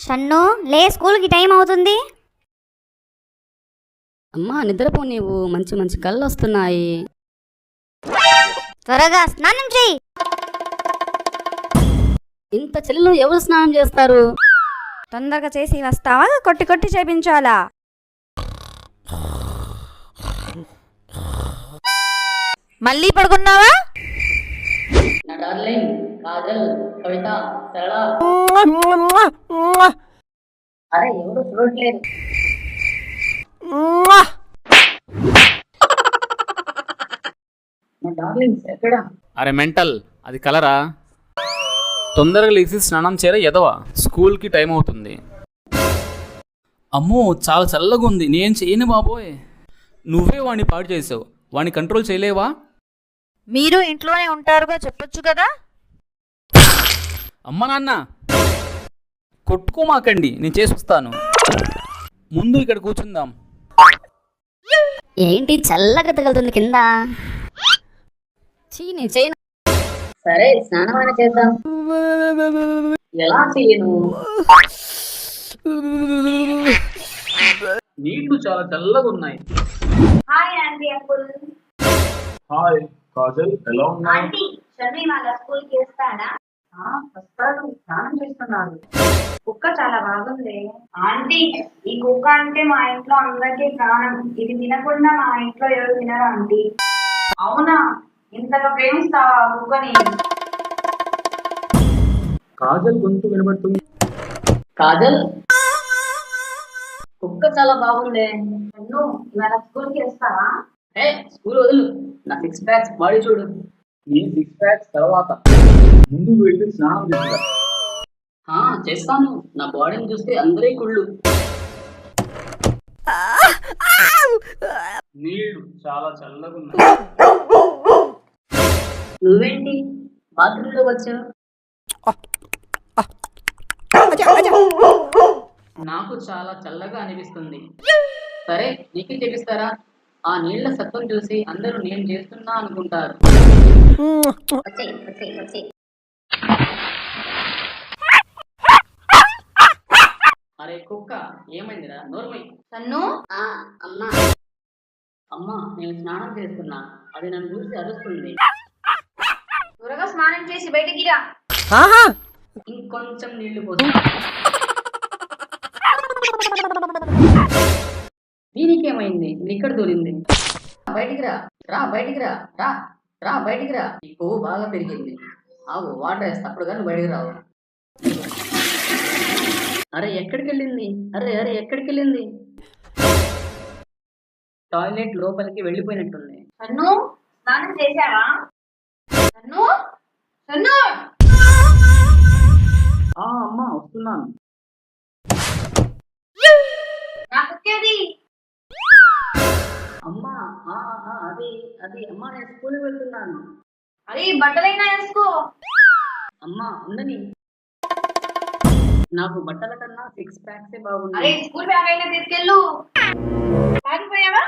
షన్ను లే, స్కూల్కి టైం అవుతుంది. అమ్మా నిద్రపో, నీవు మంచి మంచి కళ్ళు వస్తున్నాయి. త్వరగా స్నానం చేయి. ఇంత చలిలో ఎవరు స్నానం చేస్తారు? తొందరగా చేసి వస్తావా, కొట్టి కొట్టి చేపించాలా? మళ్ళీ పడుకున్నావా? నా డార్లింగ్ కాజల్, కవిత, సరళ. అరే ఎవరు చూడట్లేదు. నా డార్లింగ్స్ ఎక్కడా? అరే మెంటల్, అది కలరా? తొందరగా లేచి స్నానం చేయరా ఎదవా, స్కూల్కి టైం అవుతుంది. అమ్మో చాలా చల్లగా ఉంది, నేను చేయను బాబోయ్. నువ్వే వాడిని పాడు చేసావు, వాడిని కంట్రోల్ చేయలేవా? మీరు ఇంట్లోనే ఉంటారుగా, చెప్పొచ్చు కదా. అమ్మ నాన్న కొట్టుకోమాకండి, నేను చేసి వస్తాను. ముందు ఇక్కడ కూర్చుందాం. ఏంటి చల్లగా తగులుతుంది కింద? నేను చేయను. సరే స్నానం చేద్దాం. ఎలా చేయను? నీళ్లు చాలా చల్లగా ఉన్నాయి. Hi aunty uncle. Hi Kajal, ఎలా ఉన్నావు? ఆంటీ షన్ను ఇవాళ స్కూల్కి వస్తాడా? వస్తాడు, స్నానం చేస్తున్నాడు. కుక్క చాలా బాగుంది ఆంటీ. ఈ కుక్క అంటే మా ఇంట్లో అందరికీ ప్రాణం. ఇది తినకుండా మా ఇంట్లో ఎవరు తినరు ఆంటీ. అవునా, ఇంతగా ప్రేమిస్తావా ఆ కుక్కని? కాజల్ గొంతు వినబడుతుంది. కాజల్, కుక్క చాలా బాగుంది. షన్ను ఇవాళ స్కూల్కి వస్తావా? స్కూల్ వదులు, నా 6 ప్యాక్స్ బాడీ చూడు. నీ 6 ప్యాక్స్ తర్వాత ముందు వెళ్ళి స్నానం చేస్తా. చేస్తాను. నా బాడీని చూస్తే అందరే కుళ్ళు. నీళ్లు చాలా చల్లగా ఉన్నాయి. నువ్వేంటి బాత్రూంలో వచ్చావు? నాకు చాలా చల్లగా అనిపిస్తుంది. సరే నీకే చేపిస్తారా? ఆ నీళ్ల సత్వం చూసి అందరూ నేను చేస్తున్నా అనుకుంటారు. అరే కుక్క, ఏమైందిరా? నోర్మై. షన్ను అమ్మా అమ్మా, నేను స్నానం చేస్తున్నా, అది నన్ను చూసి అరుస్తుంది. త్వరగా స్నానం చేసి బయటికి రా. ఇంకొంచెం నీళ్లు పోస్తా. దీనికేమైంది? ఇక్కడ దూరింది. బయటికి రా, రా బయటికి రా, రా రా బయటికి రా. ఈ కొవ్వు బాగా పెరిగింది. ఆవు వాటర్ వేస్తా, అప్పుడు కానీ బయటికి రావు. అరే ఎక్కడికి వెళ్ళింది? అరే అరే ఎక్కడికి వెళ్ళింది? టాయిలెట్ లోపలికి వెళ్ళిపోయినట్టుంది. షన్ను స్నానం చేశావా? షన్ను షన్ను అమ్మా వస్తున్నాను. నా కుక్కేది? అమ్మా అది అది అమ్మా, నేను స్కూల్కి వెళ్తున్నాను. అరే బట్టలైనా వేసుకో. అమ్మా ఉండని, నాకు బట్టల కన్నా 6 ప్యాక్సే బాగుంది. అరే స్కూల్ బ్యాగ్ అయినా తీసుకెళ్ళు. తాగిపోయావా?